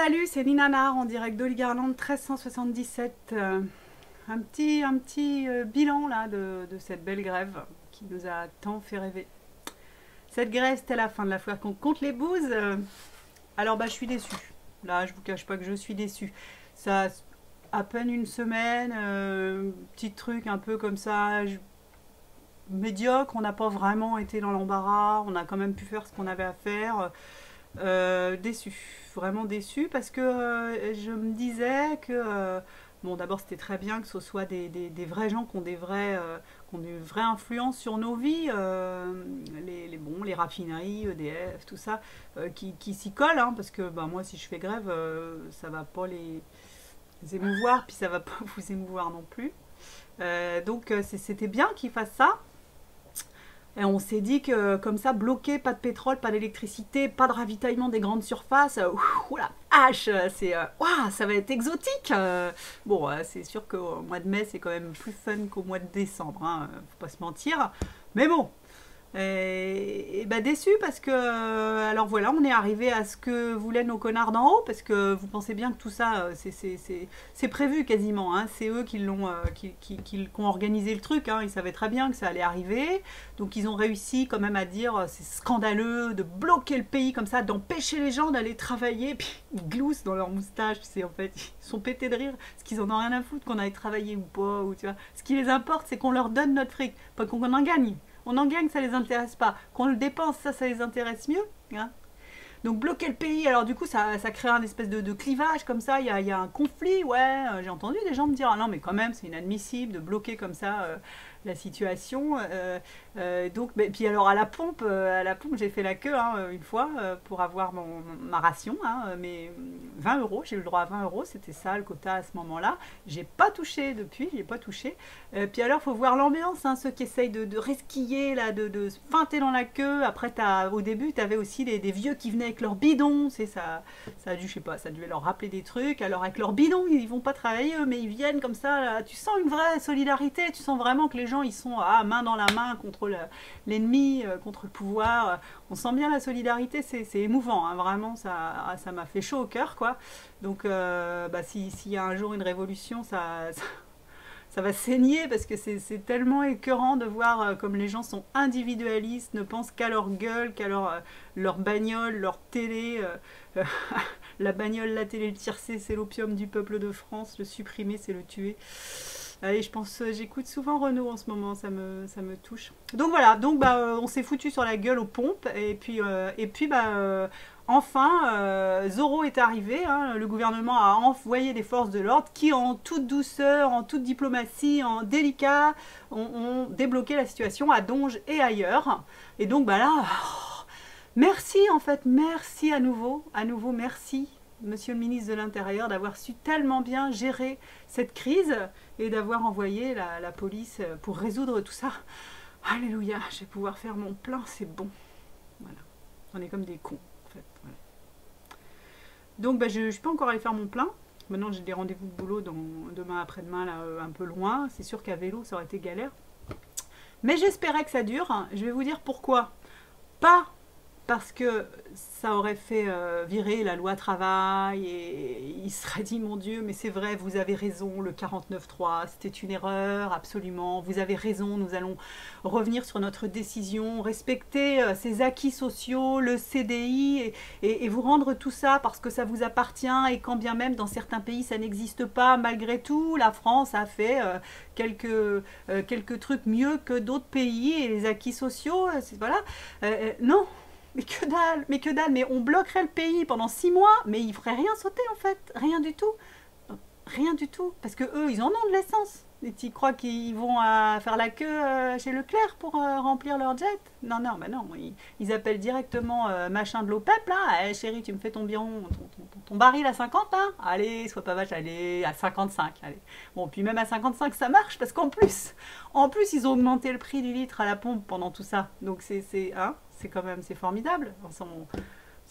Salut, c'est Nina Nar en direct d'Oligarland 1377. Un petit bilan là de cette belle grève qui nous a tant fait rêver. Cette grève, c'était la fin de la foire qu'on compte les bouses. Alors bah je suis déçue. Là, je vous cache pas que je suis déçue. Ça a à peine une semaine, petit truc un peu comme ça, médiocre. On n'a pas vraiment été dans l'embarras. On a quand même pu faire ce qu'on avait à faire. Déçu, vraiment déçu parce que je me disais que bon, d'abord c'était très bien que ce soit des vrais gens qui ont qui ont une vraie influence sur nos vies, les raffineries, EDF, tout ça, qui s'y collent, hein, parce que bah, moi si je fais grève, ça va pas les émouvoir, puis ça va pas vous émouvoir non plus. Donc c'était bien qu'ils fassent ça. Et on s'est dit que comme ça, bloqué, pas de pétrole, pas d'électricité, pas de ravitaillement des grandes surfaces, ouh la hache, c'est ouah, ça va être exotique. Bon, c'est sûr qu'au mois de mai, c'est quand même plus fun qu'au mois de décembre, hein, faut pas se mentir. Mais bon, et bah déçu parce que alors voilà, on est arrivé à ce que voulaient nos connards d'en haut, parce que vous pensez bien que tout ça c'est prévu quasiment, hein. C'est eux qui l'ont qui ont organisé le truc, hein. Ils savaient très bien que ça allait arriver, donc ils ont réussi quand même à dire c'est scandaleux de bloquer le pays comme ça, d'empêcher les gens d'aller travailler, puis ils gloussent dans leur moustache, c'est en fait ils sont pétés de rire parce qu'ils en ont rien à foutre qu'on aille travailler ou pas, ou tu vois, ce qui les importe c'est qu'on leur donne notre fric, pas qu'on en gagne. On en gagne, ça les intéresse pas. Qu'on le dépense, ça les intéresse mieux. Hein. Donc bloquer le pays, alors du coup ça crée un espèce de clivage comme ça, il y a un conflit, ouais, j'ai entendu des gens me dire, ah non mais quand même c'est inadmissible de bloquer comme ça la situation. Donc, mais, puis alors à la pompe j'ai fait la queue hein, une fois pour avoir ma ration, hein, mais 20 euros, j'ai eu le droit à 20 euros, c'était ça le quota à ce moment-là. J'ai pas touché depuis, j'ai pas touché. Puis alors faut voir l'ambiance, hein, ceux qui essayent de resquiller, là, de se feinter dans la queue. Après au début tu avais aussi des vieux qui venaient avec leur bidon, c'est ça a dû, je sais pas, ça a dû leur rappeler des trucs. Alors avec leur bidon, ils vont pas travailler eux, mais ils viennent comme ça, là. Tu sens une vraie solidarité, tu sens vraiment que les gens ils sont main dans la main contre l'ennemi, contre le pouvoir. On sent bien la solidarité, c'est émouvant, hein, vraiment, ça m'a fait chaud au cœur, quoi. Donc bah, s'il y a un jour une révolution, ça va saigner parce que c'est tellement écœurant de voir comme les gens sont individualistes, ne pensent qu'à leur gueule, qu'à leur bagnole, leur télé. La bagnole, la télé, le tiercé, c'est l'opium du peuple de France, le supprimer, c'est le tuer. Allez, je pense, j'écoute souvent Renaud en ce moment, ça me touche. Donc voilà, donc bah, on s'est foutu sur la gueule aux pompes, et puis bah, enfin, Zorro est arrivé, hein, le gouvernement a envoyé des forces de l'ordre qui, en toute douceur, en toute diplomatie, en délicat, ont débloqué la situation à Donge et ailleurs. Et donc bah là, merci en fait, merci à nouveau merci. Monsieur le ministre de l'Intérieur, d'avoir su tellement bien gérer cette crise et d'avoir envoyé la police pour résoudre tout ça. Alléluia, je vais pouvoir faire mon plein, c'est bon. Voilà. On est comme des cons, en fait. Voilà. Donc, bah, je peux encore aller faire mon plein. Maintenant, j'ai des rendez-vous de boulot demain après-demain, là, un peu loin. C'est sûr qu'à vélo, ça aurait été galère. Mais j'espérais que ça dure. Je vais vous dire pourquoi. Pas parce que ça aurait fait virer la loi travail et il serait dit mon Dieu mais c'est vrai vous avez raison, le 49.3 c'était une erreur, absolument vous avez raison, nous allons revenir sur notre décision, respecter ces acquis sociaux, le CDI et vous rendre tout ça parce que ça vous appartient, et quand bien même dans certains pays ça n'existe pas, malgré tout la France a fait quelques trucs mieux que d'autres pays, et les acquis sociaux voilà, non. Mais que dalle, mais on bloquerait le pays pendant 6 mois, mais ils feraient rien sauter en fait, rien du tout. Rien du tout, parce que eux, ils en ont de l'essence. Et tu crois qu'ils vont faire la queue chez Leclerc pour remplir leur jet? Non, non, bah non, ils appellent directement machin de l'OPEP, là. Hey, chérie, tu me fais ton baril à 50, là? Allez, sois pas vache, allez, à 55, allez. Bon, puis même à 55, ça marche, parce qu'en plus, ils ont augmenté le prix du litre à la pompe pendant tout ça. Donc c'est quand même, c'est formidable.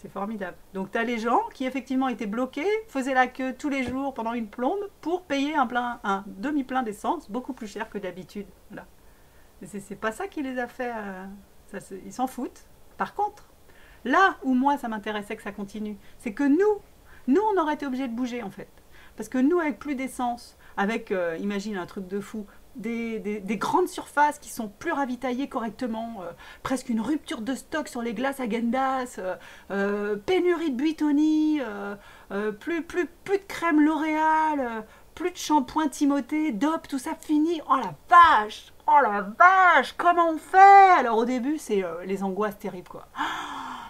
C'est formidable. Donc tu as les gens qui effectivement étaient bloqués, faisaient la queue tous les jours pendant une plombe pour payer un demi-plein d'essence, beaucoup plus cher que d'habitude. Voilà. C'est pas ça qui les a fait... ils s'en foutent. Par contre, là où moi ça m'intéressait que ça continue, c'est que Nous, on aurait été obligé de bouger en fait. Parce que nous, avec plus d'essence, avec, imagine un truc de fou, des grandes surfaces qui sont plus ravitaillées correctement, presque une rupture de stock sur les glaces Häagen-Dazs, pénurie de Buitoni, plus de crème L'Oréal, plus de shampoing Timothée, Dop, tout ça fini. Oh la vache! Oh la vache! Comment on fait? Alors au début, c'est les angoisses terribles quoi.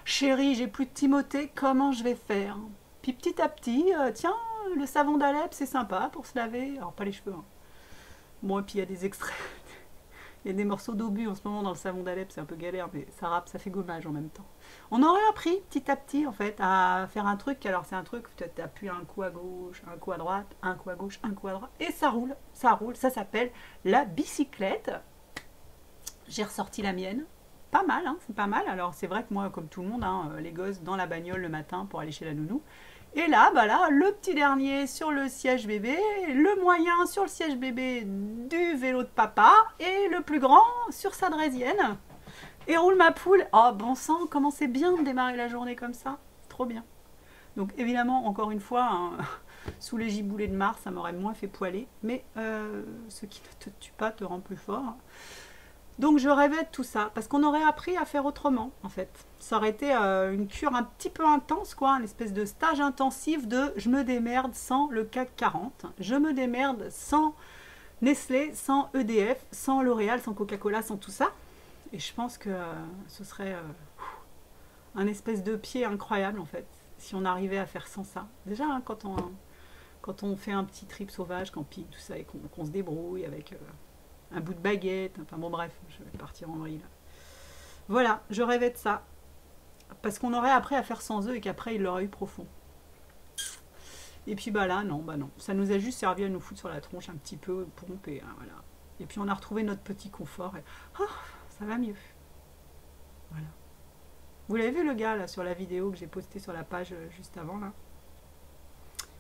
Chérie, j'ai plus de Timothée, comment je vais faire? Puis petit à petit, tiens, le savon d'Alep, c'est sympa pour se laver. Alors pas les cheveux, hein. Bon, et puis il y a des extraits. Il y a des morceaux d'obus en ce moment dans le savon d'Alep, c'est un peu galère, mais ça râpe, ça fait gommage en même temps. On aurait appris petit à petit, en fait, à faire un truc. Alors c'est un truc, tu appuies un coup à gauche, un coup à droite, un coup à gauche, un coup à droite, et ça roule, ça roule. Ça s'appelle la bicyclette. J'ai ressorti la mienne. Pas mal, hein, c'est pas mal. Alors c'est vrai que moi, comme tout le monde, hein, les gosses dans la bagnole le matin pour aller chez la nounou. Et là, bah là, le petit dernier sur le siège bébé, le moyen sur le siège bébé du vélo de papa et le plus grand sur sa draisienne. Et roule ma poule. Oh, bon sang, comment c'est bien de démarrer la journée comme ça. Trop bien. Donc évidemment, encore une fois, hein, sous les giboulées de Mars, ça m'aurait moins fait poiler. Mais ce qui ne te tue pas te rend plus fort. Donc je rêvais de tout ça, parce qu'on aurait appris à faire autrement, en fait. Ça aurait été une cure un petit peu intense, quoi, une espèce de stage intensif de je me démerde sans le CAC 40, je me démerde sans Nestlé, sans EDF, sans L'Oréal, sans Coca-Cola, sans tout ça. Et je pense que ce serait un espèce de pied incroyable, en fait, si on arrivait à faire sans ça. Déjà, hein, quand on fait un petit trip sauvage, camping, tout ça, et qu'on se débrouille avec... un bout de baguette, enfin bon bref, je vais partir en vrille là. Voilà, je rêvais de ça. Parce qu'on aurait appris à faire sans eux et qu'après il l'aurait eu profond. Et puis bah là, non, bah non. Ça nous a juste servi à nous foutre sur la tronche un petit peu, pompe et voilà. Et puis on a retrouvé notre petit confort et oh, ça va mieux. Voilà. Vous l'avez vu le gars là sur la vidéo que j'ai postée sur la page juste avant là?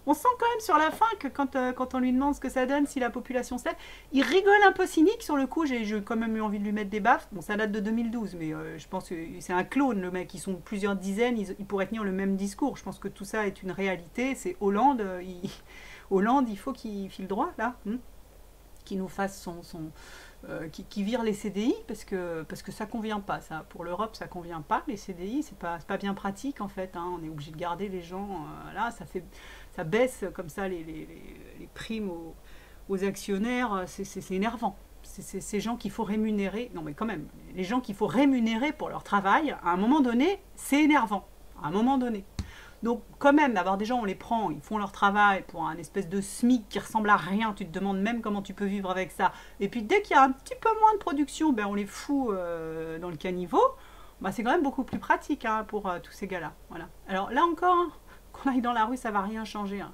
On sent quand même sur la fin que quand on lui demande ce que ça donne si la population sait, il rigole un peu cynique sur le coup. J'ai quand même eu envie de lui mettre des baffes. Bon, ça date de 2012, mais je pense que c'est un clone, le mec. Ils sont plusieurs dizaines, ils pourraient tenir le même discours. Je pense que tout ça est une réalité. C'est Hollande. Hollande, il faut qu'il file droit, là. Qu'il nous fasse qui vire les CDI, parce que ça convient pas. Ça. Pour l'Europe, ça convient pas, les CDI. C'est pas bien pratique, en fait. Hein. On est obligé de garder les gens. Là, ça baisse comme ça les primes aux actionnaires, c'est énervant. C'est ces gens qu'il faut rémunérer. Non mais quand même, les gens qu'il faut rémunérer pour leur travail, à un moment donné, c'est énervant. À un moment donné. Donc quand même, d'avoir des gens, on les prend, ils font leur travail pour un espèce de SMIC qui ressemble à rien, tu te demandes même comment tu peux vivre avec ça. Et puis dès qu'il y a un petit peu moins de production, ben, on les fout dans le caniveau. Ben, c'est quand même beaucoup plus pratique hein, pour tous ces gars-là. Voilà. Alors là encore... Hein, qu'on aille dans la rue, ça va rien changer. Hein.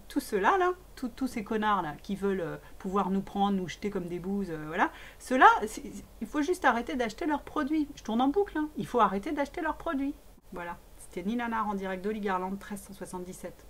Tous ceux-là, là, tous ces connards-là, qui veulent pouvoir nous prendre, nous jeter comme des bouses, voilà. Ceux-là, il faut juste arrêter d'acheter leurs produits. Je tourne en boucle, hein. Il faut arrêter d'acheter leurs produits. Voilà. C'était Ninanar en direct d'Oli Garland, 1377.